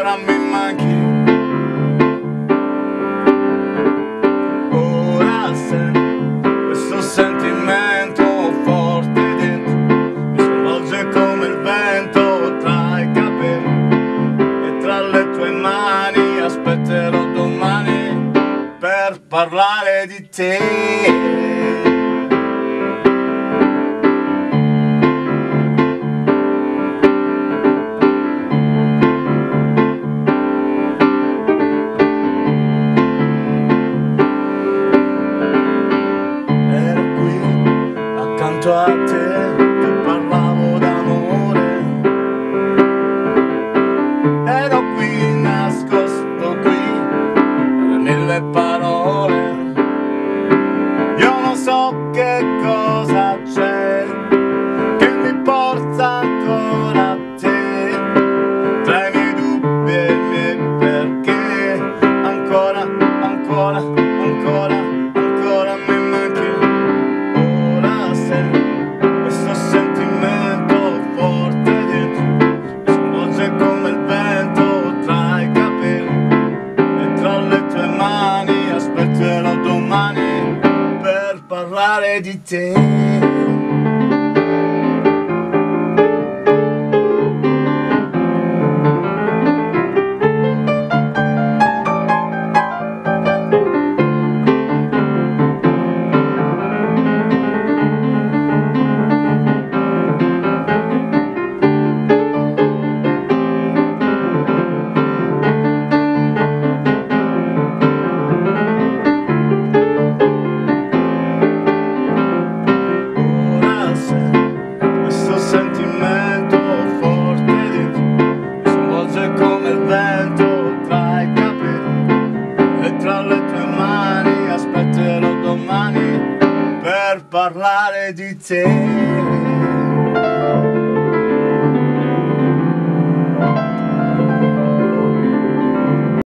ancora mi manchi. Ora sento questo sentimento forte dentro, mi sconvolge come il vento tra i capelli e tra le tue mani. Aspetterò domani per parlare di te. Accanto a te ti parlavo d'amore, ero qui nascosto qui tra mille parole. Io non so che cosa c'è che mi porta ancora a te, tra i miei dubbi e i miei perché. Ancora, ancora, ancora, ancora mi manchi. Questo sentimento forte dentro mi sconvolge come il vento tra i capelli e tra le tue mani. Aspetterò domani per parlare di te. Sentimento forte dentro mi sconvolge come il vento tra i capelli e tra le tue mani. Aspetterò domani per parlare di te.